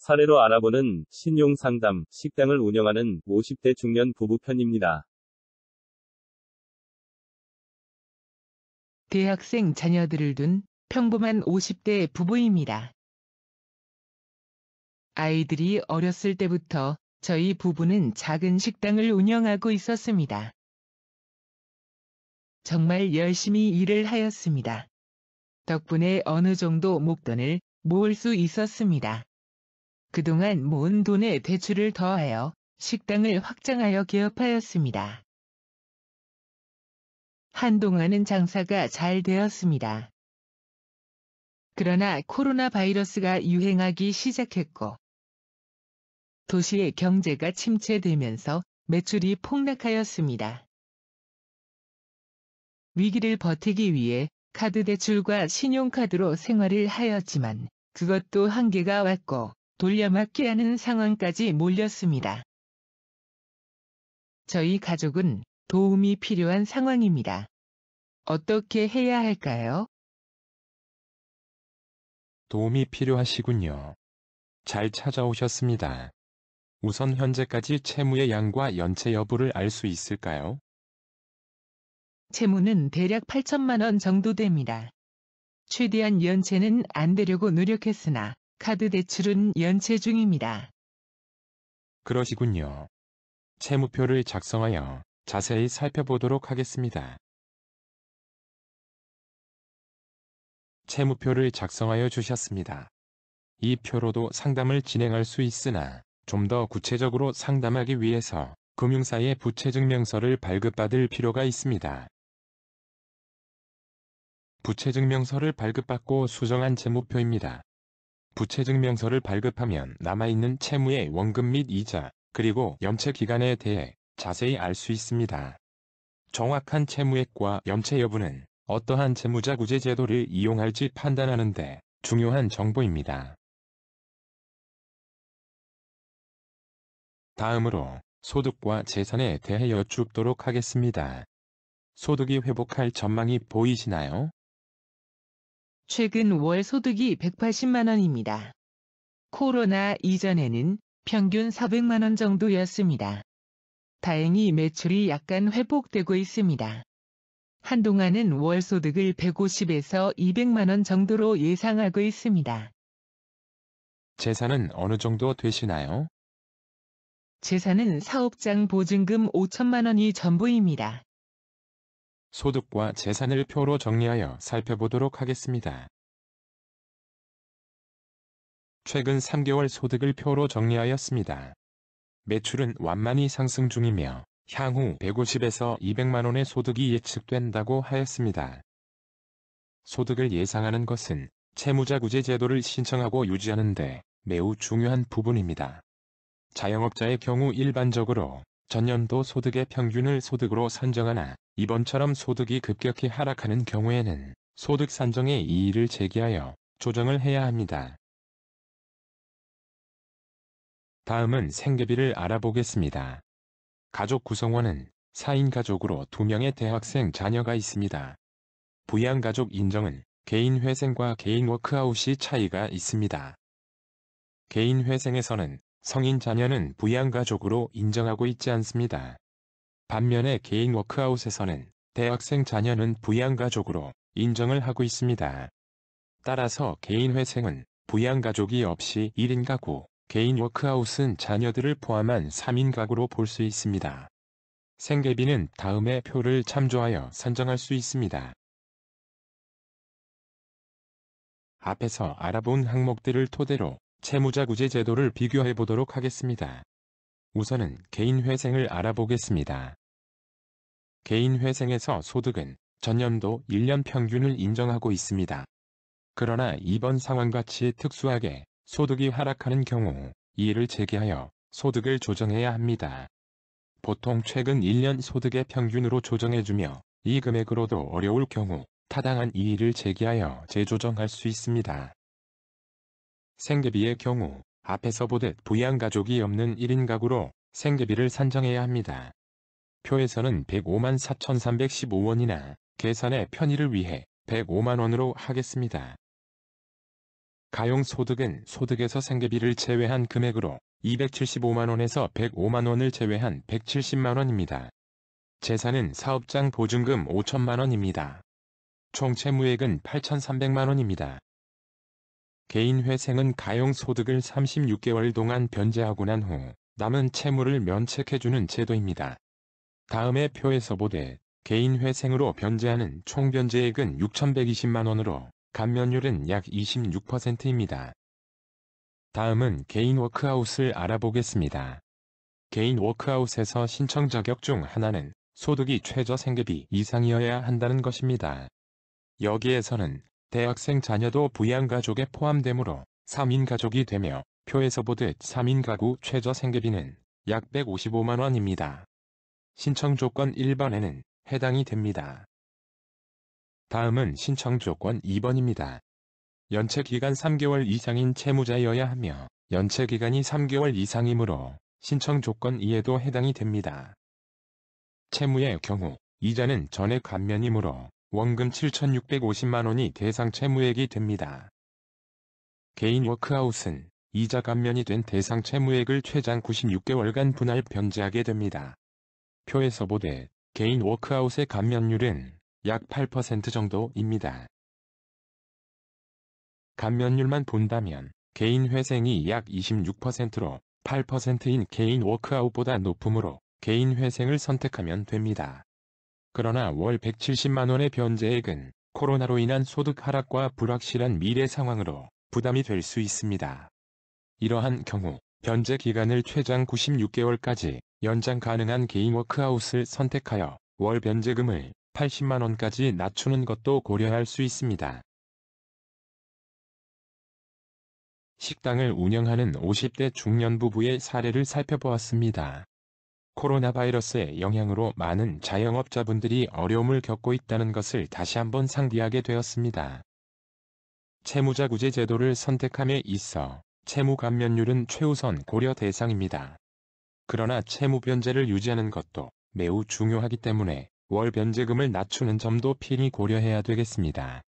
사례로 알아보는 신용상담, 식당을 운영하는 50대 중년 부부 편입니다. 대학생 자녀들을 둔 평범한 50대 부부입니다. 아이들이 어렸을 때부터 저희 부부는 작은 식당을 운영하고 있었습니다. 정말 열심히 일을 하였습니다. 덕분에 어느 정도 목돈을 모을 수 있었습니다. 그동안 모은 돈에 대출을 더하여 식당을 확장하여 개업하였습니다. 한동안은 장사가 잘 되었습니다. 그러나 코로나 바이러스가 유행하기 시작했고 도시의 경제가 침체되면서 매출이 폭락하였습니다. 위기를 버티기 위해 카드 대출과 신용카드로 생활을 하였지만 그것도 한계가 왔고 돌려막기 하는 상황까지 몰렸습니다. 저희 가족은 도움이 필요한 상황입니다. 어떻게 해야 할까요? 도움이 필요하시군요. 잘 찾아오셨습니다. 우선 현재까지 채무의 양과 연체 여부를 알 수 있을까요? 채무는 대략 8천만 원 정도 됩니다. 최대한 연체는 안 되려고 노력했으나 카드 대출은 연체 중입니다. 그러시군요. 채무표를 작성하여 자세히 살펴보도록 하겠습니다. 채무표를 작성하여 주셨습니다. 이 표로도 상담을 진행할 수 있으나 좀 더 구체적으로 상담하기 위해서 금융사의 부채증명서를 발급받을 필요가 있습니다. 부채증명서를 발급받고 수정한 채무표입니다. 부채증명서를 발급하면 남아있는 채무의 원금 및 이자, 그리고 연체 기간에 대해 자세히 알 수 있습니다. 정확한 채무액과 연체 여부는 어떠한 채무자구제 제도를 이용할지 판단하는 데 중요한 정보입니다. 다음으로 소득과 재산에 대해 여쭙도록 하겠습니다. 소득이 회복할 전망이 보이시나요? 최근 월 소득이 180만 원입니다. 코로나 이전에는 평균 400만 원 정도였습니다. 다행히 매출이 약간 회복되고 있습니다. 한동안은 월 소득을 150에서 200만 원 정도로 예상하고 있습니다. 재산은 어느 정도 되시나요? 재산은 사업장 보증금 5천만 원이 전부입니다. 소득과 재산을 표로 정리하여 살펴보도록 하겠습니다. 최근 3개월 소득을 표로 정리하였습니다. 매출은 완만히 상승 중이며 향후 150에서 200만 원의 소득이 예측된다고 하였습니다. 소득을 예상하는 것은 채무자구제 제도를 신청하고 유지하는 데 매우 중요한 부분입니다. 자영업자의 경우 일반적으로 전년도 소득의 평균을 소득으로 산정하나 이번처럼 소득이 급격히 하락하는 경우에는 소득 산정에 이의를 제기하여 조정을 해야 합니다. 다음은 생계비를 알아보겠습니다. 가족 구성원은 4인 가족으로 2명의 대학생 자녀가 있습니다. 부양가족 인정은 개인 회생과 개인 워크아웃이 차이가 있습니다. 개인 회생에서는 성인 자녀는 부양가족으로 인정하고 있지 않습니다. 반면에 개인 워크아웃에서는 대학생 자녀는 부양가족으로 인정을 하고 있습니다. 따라서 개인 회생은 부양가족이 없이 1인 가구, 개인 워크아웃은 자녀들을 포함한 3인 가구로 볼 수 있습니다. 생계비는 다음의 표를 참조하여 산정할 수 있습니다. 앞에서 알아본 항목들을 토대로 채무자구제 제도를 비교해 보도록 하겠습니다. 우선은 개인 회생을 알아보겠습니다. 개인 회생에서 소득은 전년도 1년 평균을 인정하고 있습니다. 그러나 이번 상황같이 특수하게 소득이 하락하는 경우 이의를 제기하여 소득을 조정해야 합니다. 보통 최근 1년 소득의 평균으로 조정해주며 이 금액으로도 어려울 경우 타당한 이의를 제기하여 재조정할 수 있습니다. 생계비의 경우 앞에서 보듯 부양가족이 없는 1인 가구로 생계비를 산정해야 합니다. 표에서는 105만 4,315원이나 계산의 편의를 위해 105만 원으로 하겠습니다. 가용소득은 소득에서 생계비를 제외한 금액으로 275만원에서 105만원을 제외한 170만원입니다. 재산은 사업장 보증금 5천만원입니다. 총 채무액은 8,300만원입니다. 개인회생은 가용소득을 36개월 동안 변제하고 난 후 남은 채무를 면책해주는 제도입니다. 다음의 표에서 보되 개인회생으로 변제하는 총 변제액은 6,120만원으로 감면율은 약 26%입니다. 다음은 개인 워크아웃을 알아보겠습니다. 개인 워크아웃에서 신청 자격 중 하나는 소득이 최저 생계비 이상이어야 한다는 것입니다. 여기에서는 대학생 자녀도 부양가족에 포함되므로 3인 가족이 되며 표에서 보듯 3인 가구 최저 생계비는 약 155만원입니다. 신청 조건 1번에는 해당이 됩니다. 다음은 신청 조건 2번입니다. 연체기간 3개월 이상인 채무자여야 하며 연체기간이 3개월 이상이므로 신청 조건 2에도 해당이 됩니다. 채무의 경우 이자는 전액 감면이므로 원금 7,650만원이 대상 채무액이 됩니다. 개인 워크아웃은 이자 감면이 된 대상 채무액을 최장 96개월간 분할 변제하게 됩니다. 표에서 보되 개인 워크아웃의 감면율은 약 8% 정도입니다. 감면율만 본다면 개인 회생이 약 26%로 8%인 개인 워크아웃보다 높으므로 개인 회생을 선택하면 됩니다. 그러나 월 170만원의 변제액은 코로나로 인한 소득 하락과 불확실한 미래 상황으로 부담이 될 수 있습니다. 이러한 경우 변제 기간을 최장 96개월까지 연장 가능한 개인 워크아웃을 선택하여 월 변제금을 80만원까지 낮추는 것도 고려할 수 있습니다. 식당을 운영하는 50대 중년 부부의 사례를 살펴보았습니다. 코로나 바이러스의 영향으로 많은 자영업자분들이 어려움을 겪고 있다는 것을 다시 한번 상기하게 되었습니다. 채무자구제 제도를 선택함에 있어 채무 감면율은 최우선 고려 대상입니다. 그러나 채무 변제를 유지하는 것도 매우 중요하기 때문에 월 변제금을 낮추는 점도 필히 고려해야 되겠습니다.